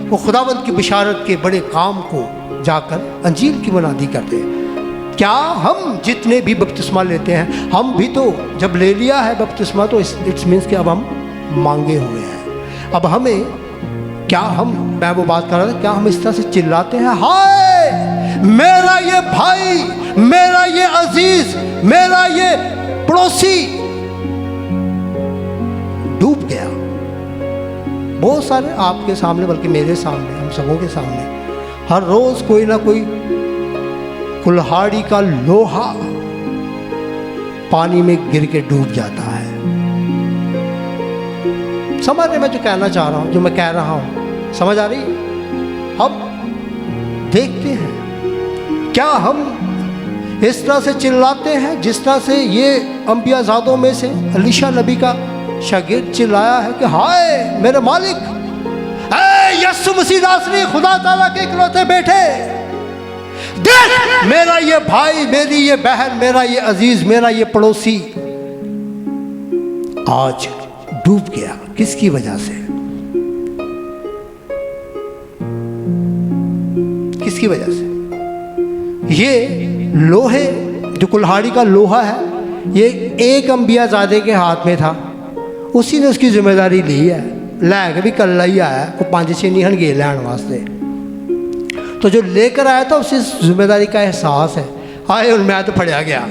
वो खुदावंद की बिशारत के बड़े काम को जाकर अंजील की मुनादी करते हैं। क्या हम जितने भी बपतिस्मा लेते हैं, हम भी तो जब ले लिया है बपतिस्मा तो इट्स मीन्स कि अब हम मांगे हुए हैं। अब हमें क्या, मैं वो बात कर रहा था, क्या हम इस तरह से चिल्लाते हैं, हाय मेरा ये भाई, मेरा ये अजीज, मेरा ये पड़ोसी डूब गया। बहुत सारे आपके सामने, बल्कि मेरे सामने, हम सबों के सामने हर रोज कोई ना कोई कुल्हाड़ी का लोहा पानी में गिर के डूब जाता है। समझ रहे मैं जो कहना चाह रहा हूँ, जो मैं कह रहा हूँ, समझ आ रही? हम देखते हैं, क्या हम इस तरह से चिल्लाते हैं जिस तरह से ये अंबिया ज़ादों में से अलीशा नबी का शागिर्द चिल्लाया है कि हाय मेरे मालिक, ऐ यीशु मसीह नासरी, खुदा ताला के इकलौते बेटे, देख मेरा ये भाई, मेरी ये बहन, मेरा ये अजीज, मेरा ये पड़ोसी आज डूब गया। किसकी वजह से? किसकी वजह से? ये लोहे, जो कुल्हाड़ी का लोहा है, ये एक अंबिया ज़ादे के हाथ में था, उसी ने उसकी जिम्मेदारी ली है। लैके भी कल ही आया को 5-6 नहीं हन गए लैन वास्ते, तो जो लेकर आया था उसे जिम्मेदारी का एहसास है। आए और मैं तो फड़िया गया,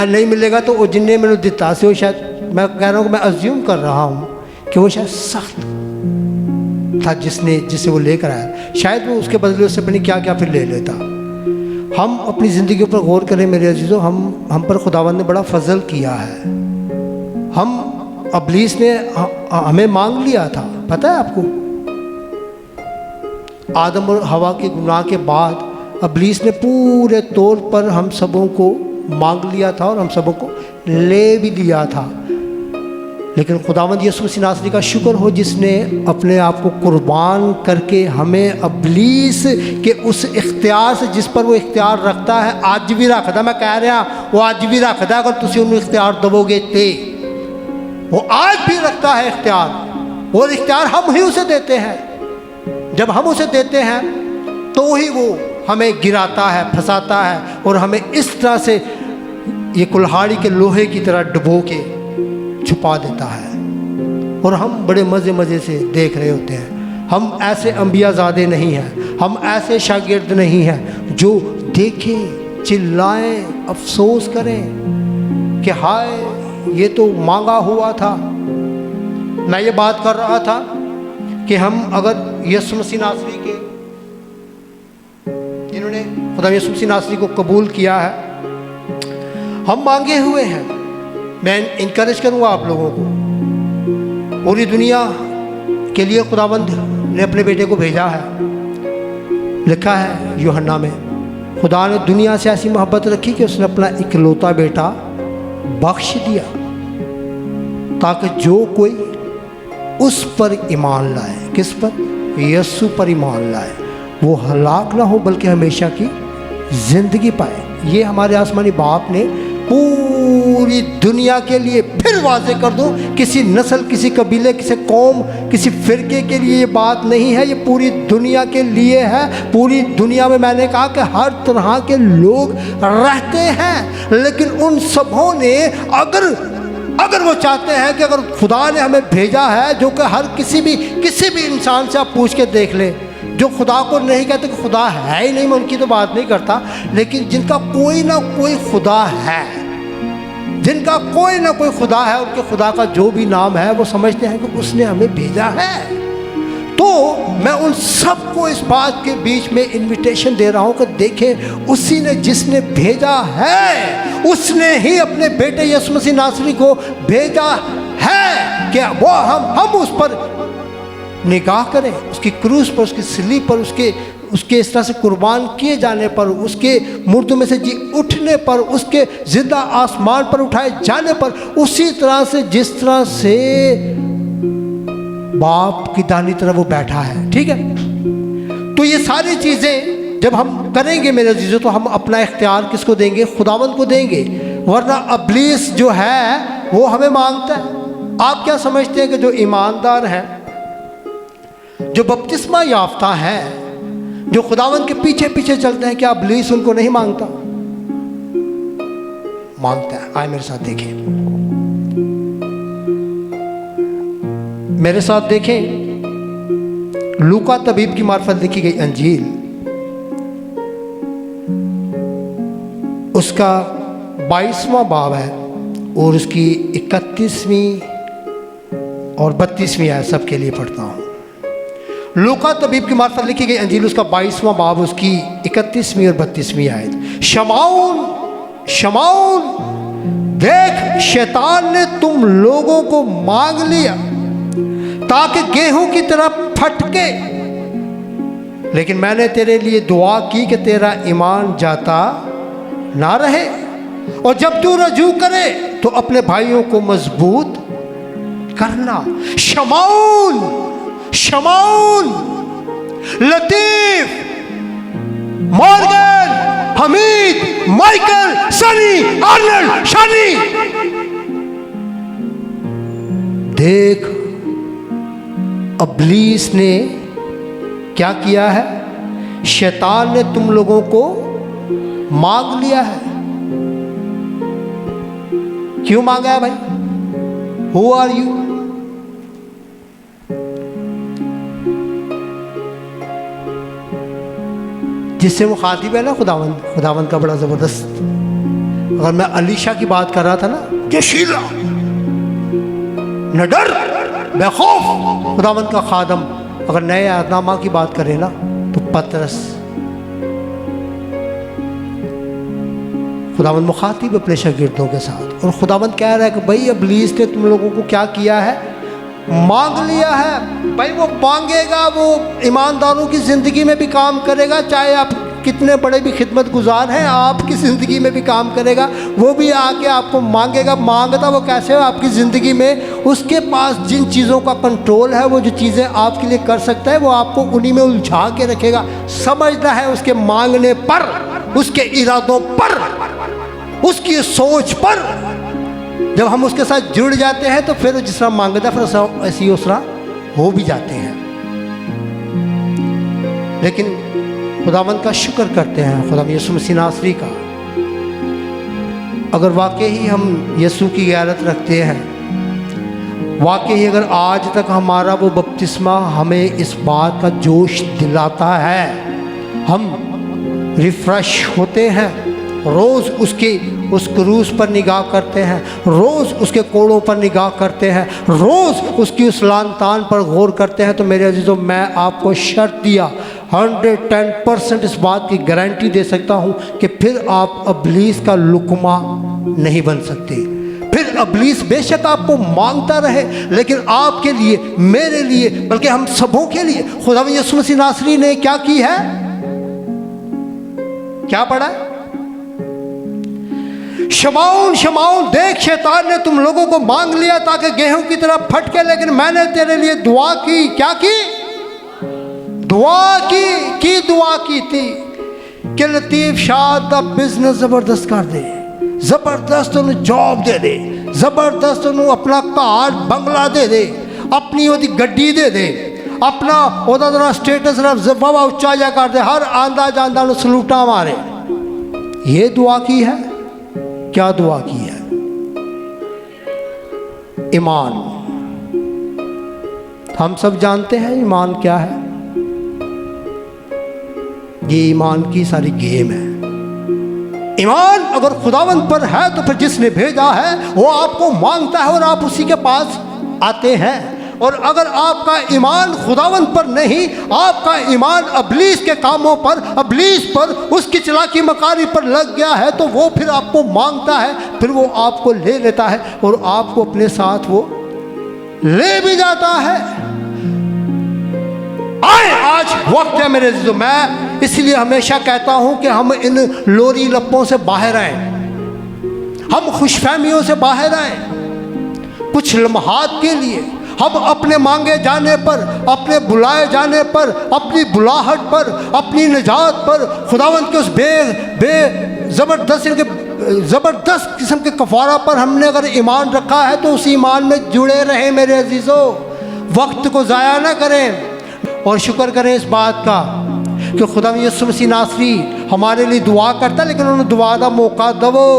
नहीं मिलेगा तो वो जिन्हें मैंने दिता से, वो शायद, मैं कह रहा हूँ, मैं अज्यूम कर रहा हूँ कि वो शायद सख्त था जिसे वो लेकर आया। शायद वो उसके बदले उससे अपनी क्या क्या फिर ले लेता। हम अपनी ज़िंदगी पर गौर करें मेरे अजीज़ों, हम पर खुदावंद ने बड़ा फजल किया है। हम इब्लीस ने हमें मांग लिया था, पता है आपको? आदम और हवा के गुनाह के बाद इब्लीस ने पूरे तौर पर हम सबों को मांग लिया था और हम सबों को ले भी लिया था। लेकिन खुदावंद यीशु मसीह नासरी का शुक्र हो जिसने अपने आप को कुर्बान करके हमें इब्लीस के उस इख्तियार से, जिस पर वो इख्तियार रखता है, आज भी रखता, मैं कह रहा वो आज भी रखता, अगर तुम उन्हें इख्तियार दबोगे ते वो आज भी रखता है इख्तियार, और इख्तियार हम ही उसे देते हैं। जब हम उसे देते हैं तो ही वो हमें गिराता है, फंसाता है और हमें इस तरह से ये कुल्हाड़ी के लोहे की तरह डुबो के छुपा देता है और हम बड़े मज़े मज़े से देख रहे होते हैं। हम ऐसे अंबियाज़ादे नहीं हैं, हम ऐसे शागिर्द नहीं हैं जो देखें, चिल्लाएं, अफसोस करें कि हाय ये तो मांगा हुआ था। मैं ये बात कर रहा था कि हम अगर यीशु मसीह नासरी के, जिन्होंने खुदा यीशु मसीह नासरी को कबूल किया है, हम मांगे हुए हैं। मैं इनकरेज करूँगा आप लोगों को, पूरी दुनिया के लिए खुदावंद ने अपने बेटे को भेजा है। लिखा है यूहन्ना में, खुदा ने दुनिया से ऐसी मोहब्बत रखी कि उसने अपना इकलौता बेटा बख्श दिया ताकि जो कोई उस पर ईमान लाए, किस पर? यीशु पर ईमान लाए, वो हलाक ना हो बल्कि हमेशा की जिंदगी पाए। ये हमारे आसमानी बाप ने पूरी दुनिया के लिए, फिर वाज़ेह कर दूं, किसी नस्ल, किसी कबीले, किसी कौम, किसी फ़िरके के लिए ये बात नहीं है, ये पूरी दुनिया के लिए है। पूरी दुनिया में मैंने कहा कि हर तरह के लोग रहते हैं, लेकिन उन सबों ने अगर वो चाहते हैं कि अगर खुदा ने हमें भेजा है, जो कि हर किसी भी इंसान से आप पूछ के देख ले, जो खुदा को नहीं कहते कि खुदा है ही नहीं, मैं उनकी तो बात नहीं करता, लेकिन जिनका कोई ना कोई खुदा है, जिनका कोई ना कोई खुदा है, उनके खुदा का जो भी नाम है वो समझते हैं कि उसने हमें भेजा है। तो मैं उन सबको इस बात के बीच में इनविटेशन दे रहा हूं कि देखें, उसी ने, जिसने भेजा है, उसने ही अपने बेटे यीशु मसीह नासरी को भेजा है कि वो हम उस पर निगाह करें, उसकी क्रूस पर, उसकी सलीब पर, उसके इस तरह से कुर्बान किए जाने पर, उसके मुर्दों में से जी उठने पर, उसके जिंदा आसमान पर उठाए जाने पर, उसी तरह से जिस तरह से बाप की दाहिनी तरफ वो बैठा है। ठीक है, तो ये सारी चीज़ें जब हम करेंगे मेरे अजीजों, तो हम अपना इख्तियार किसको देंगे? खुदावंद को देंगे, वरना इब्लीस जो है वो हमें मांगता है। आप क्या समझते हैं कि जो ईमानदार हैं, जो बपतिस्मा याफ्ता हैं, जो खुदावंद के पीछे पीछे चलते हैं, क्या इब्लीस उनको नहीं मांगता? मांगता है। आए मेरे साथ देखें, मेरे साथ देखें लूका तबीब की मार्फत लिखी गई अंजील, उसका 22वां बाब है और उसकी 31वीं और 32वीं आयत सबके लिए पढ़ता हूँ। लूका तबीब की मार्फत लिखी गई अंजील, उसका 22वां बाब, उसकी 31वीं और 32वीं आयत। शमाउन, शमाउन, देख शैतान ने तुम लोगों को मांग लिया ताकि गेहूं की तरह फटके, लेकिन मैंने तेरे लिए दुआ की कि तेरा ईमान जाता ना रहे, और जब तू रजू करे तो अपने भाइयों को मजबूत करना। Shamaun, Shamaun, Latif, Morgan, Hamid, Michael, Sunny, Arnold, Shani, देख इब्लीस ने क्या किया है? शैतान ने तुम लोगों को मांग लिया है। क्यों मांगा है भाई? Who are you? जिससे मुखातिब है ना खुदावंद, खुदावंद का बड़ा जबरदस्त। अगर मैं अलीशा की बात कर रहा था ना, जशीला, न डर, बेखौफ, खुदावंद का खादम, अगर नए आदनामा की बात करें ना तो पतरस, खुदावंद मुखातिब अपने शागिर्दों के साथ, और खुदावंद कह रहा है कि भाई इब्लीस ने तुम लोगों को क्या किया है? मांग लिया है भाई, वो मांगेगा, वो ईमानदारों की ज़िंदगी में भी काम करेगा, चाहे आप कितने बड़े भी खिदमत गुजार हैं, आपकी ज़िंदगी में भी काम करेगा, वो भी आके आपको मांगेगा। मांगता वो कैसे हो आपकी ज़िंदगी में, उसके पास जिन चीज़ों का कंट्रोल है, वो जो चीज़ें आपके लिए कर सकता है, वो आपको उन्हीं में उलझा के रखेगा। समझना है उसके मांगने पर, उसके इरादों पर, उसकी सोच पर। जब हम उसके साथ जुड़ जाते हैं तो फिर जिस तरह मांगता है फिर ऐसी उस तरह हो भी जाते हैं। लेकिन खुदावंद का शुक्र करते हैं, खुदा यीशु मसीह नासरी का। अगर वाकई ही हम यीशु की गैरत रखते हैं, वाकई अगर आज तक हमारा वो बपतिस्मा हमें इस बात का जोश दिलाता है, हम रिफ्रेश होते हैं, रोज़ उसके उस क्रूस पर निगाह करते हैं, रोज़ उसके कोड़ों पर निगाह करते हैं, रोज़ उसकी उस लान तान पर गौर करते हैं, तो मेरे अजीज़ों मैं आपको शर्त दिया 110% इस बात की गारंटी दे सकता हूँ कि फिर आप इब्लीस का लुकमा नहीं बन सकते। फिर इब्लीस बेशक आपको मांगता रहे, लेकिन आपके लिए, मेरे लिए, बल्कि हम सबों के लिए खुदा यीशु मसीह नासरी ने क्या की है, क्या पढ़ा है? शमाउन शमाउन, देख शैतान ने तुम लोगों को मांग लिया ताकि गेहूं की तरह फटके, लेकिन मैंने तेरे लिए दुआ की। क्या की? दुआ की दुआ की थी कि लतीफ शाह का बिजनेस जबरदस्त कर दे, जबरदस्त उन्हें जॉब दे दे, जबरदस्त उन्हें अपना कार बंगला दे दे, अपनी ओदी गड्डी दे दे, अपना ओदा जरा स्टेटस बाबा उच्चा जा कर दे, हर आंदा जांदा सलूटा मारे। ये दुआ की है। क्या दुआ की है? ईमान। हम सब जानते हैं ईमान क्या है। ये ईमान की सारी गेम है। ईमान अगर खुदावंद पर है तो फिर जिसने भेजा है वो आपको मांगता है और आप उसी के पास आते हैं। और अगर आपका ईमान खुदावंद पर नहीं, आपका ईमान इब्लीस के कामों पर, इब्लीस पर, उसकी चालाकी मकारी पर लग गया है, तो वो फिर आपको मांगता है, फिर वो आपको ले लेता है और आपको अपने साथ वो ले भी जाता है। आए आज वक्त है मेरे अज़ीज़ों, मैं इसलिए हमेशा कहता हूं कि हम इन लोरी लप्पों से बाहर आए, हम खुशफहमियों से बाहर आए। कुछ लम्हात के लिए हम अपने मांगे जाने पर, अपने बुलाए जाने पर, अपनी बुलाहट पर, अपनी निजात पर, खुदावंद के उस ज़बरदस्त किस्म के कफ़ारा पर हमने अगर ईमान रखा है तो उस ईमान में जुड़े रहें मेरे अजीज़ों, वक्त को ज़ाया ना करें। और शुक्र करें इस बात का कि खुदा यीशु मसीह नासरी हमारे लिए दुआ करता है, लेकिन उन्हें दुआ का मौका दवो,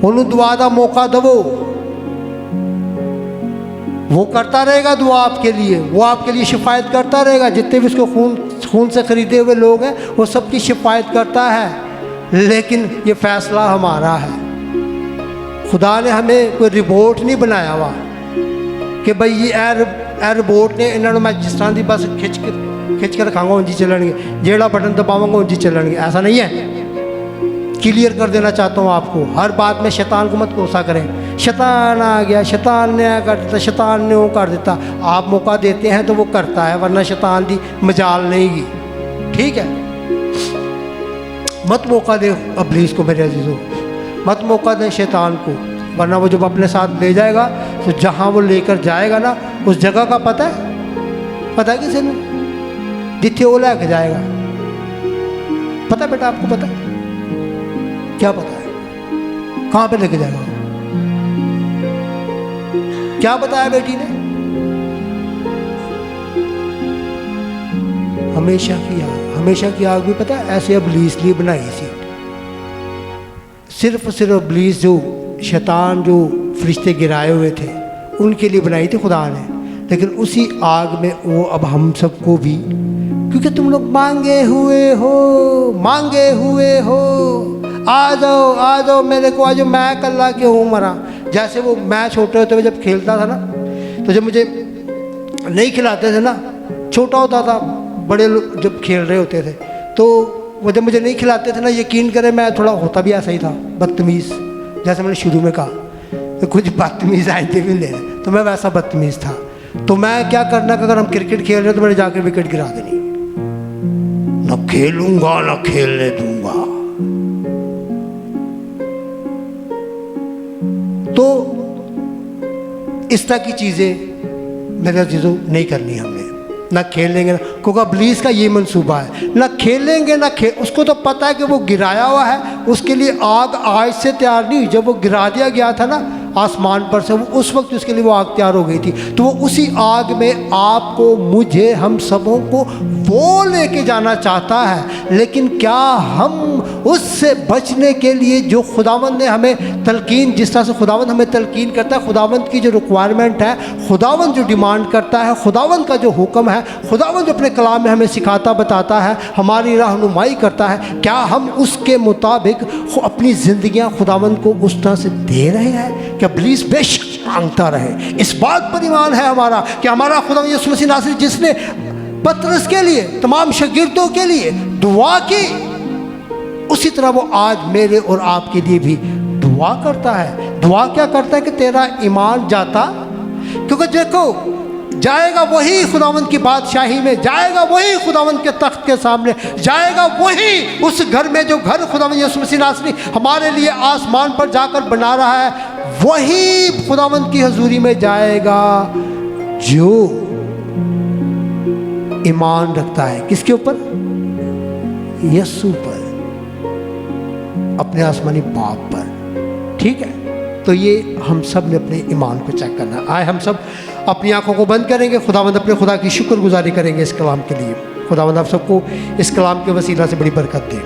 उन्हें दुआ का मौका दवो। वो करता रहेगा दुआ आपके लिए, वो आपके लिए शिफायत करता रहेगा। जितने भी उसको खून से खरीदे हुए लोग हैं वो सबकी शिफायत करता है। लेकिन ये फैसला हमारा है। खुदा ने हमें कोई रिपोर्ट नहीं बनाया हुआ कि भाई ये रिपोर्ट ने इन्होंने मैं जिस तरह की बस खिंच के रखांगा उंजी चलणगे, जेड़ा बटन दबाऊंगा उंजी चलणगे, ऐसा नहीं है। क्लियर कर देना चाहता हूँ आपको, हर बात में शैतान को मत कोसा करें। शैतान आ गया, शैतान ने कर देता, शैतान ने वो कर देता। आप मौका देते हैं तो वो करता है, वरना शैतान की मजाल नहीं गी। ठीक है, मत मौका दे इब्लीस को मेरे अजीज़ों, मत मौका दे शैतान को, वरना वो जब अपने साथ ले जाएगा तो जहाँ वो लेकर जाएगा ना, उस जगह का पता है किसी ने, जिथे वो लेके जाएगा। पता है बेटा, आपको पता है? क्या पता है कहाँ पे लेके जाएगा? क्या बताया बेटी ने? हमेशा की आग। हमेशा की आग भी पता है ऐसे इब्लीस लिए बनाई थी। सिर्फ इब्लीस जो शैतान जो फरिश्ते गिराए हुए थे उनके लिए बनाई थी खुदा ने। लेकिन उसी आग में वो अब हम सबको भी, क्योंकि तुम लोग मांगे हुए हो, आ जाओ मेरे को, आज मैं कल्ला क्यों मरा। जैसे वो मैं छोटे होते हुए जब खेलता था ना, तो जब मुझे नहीं खिलाते थे ना, छोटा होता था, बड़े लोग जब खेल रहे होते थे तो वो जब मुझे नहीं खिलाते थे ना, यकीन करें मैं थोड़ा होता भी ऐसा ही था, बदतमीज़। जैसे मैंने शुरू में कहा तो कुछ बदतमीज़ आए थे भी ले, तो मैं वैसा बदतमीज़ था। तो मैं क्या करना कि अगर हम क्रिकेट खेल रहे हैं तो मैंने जाकर विकेट गिरा देनी, ना खेलूंगा ना खेलने दूंगा। तो इस तरह की चीज़ें मेरे अजीजों नहीं करनी हमने, ना खेलेंगे ना, क्योंकि इब्लीस का ये मंसूबा है, ना खेलेंगे ना उसको तो पता है कि वो गिराया हुआ है, उसके लिए आग आज से तैयार नहीं हुई। जब वो गिरा दिया गया था ना आसमान पर से, वो उस वक्त उसके लिए वो आग तैयार हो गई थी। तो वो उसी आग में आपको, मुझे, हम सबों को वो लेके जाना चाहता है। लेकिन क्या हम उससे बचने के लिए जो खुदावंद ने हमें तलकीन, जिस तरह से खुदावंद हमें तलकीन करता है, खुदावंद की जो रिक्वायरमेंट है, खुदावंद जो डिमांड करता है, खुदावंद का जो हुक्म है, खुदावंद जो अपने कलाम में हमें सिखाता बताता है, हमारी रहनुमाई करता है, क्या हम उसके मुताबिक अपनी ज़िंदगियां खुदावंद को उस तरह से दे रहे हैं? क्या इब्लीस बेशक मांगता रहे, इस बात पर ईमान है हमारा कि हमारा खुदावंद यीशु मसीह नासरी जिसने पतरस के लिए, तमाम शागिर्दों के लिए दुआ की, उसी तरह वो आज मेरे और आपके लिए भी दुआ करता है। दुआ क्या करता है कि तेरा ईमान जाता, क्योंकि देखो जाएगा वही खुदावंद की बादशाही में, जाएगा वही खुदावंद के तख्त के सामने, जाएगा वही उस घर में जो घर खुदावंद यीशु मसीह नासरी हमारे लिए आसमान पर जाकर बना रहा है, वही खुदावंद की हजूरी में जाएगा जो ईमान रखता है किसके ऊपर? यीशु पर, अपने आसमानी बाप पर। ठीक है, तो ये हम सब ने अपने ईमान को चेक करना है। आए हम सब अपनी आंखों को बंद करेंगे, खुदावंद अपने खुदा की शुक्रगुजारी करेंगे इस कलाम के लिए। खुदावंद आप सबको इस कलाम के वसीला से बड़ी बरकत दे।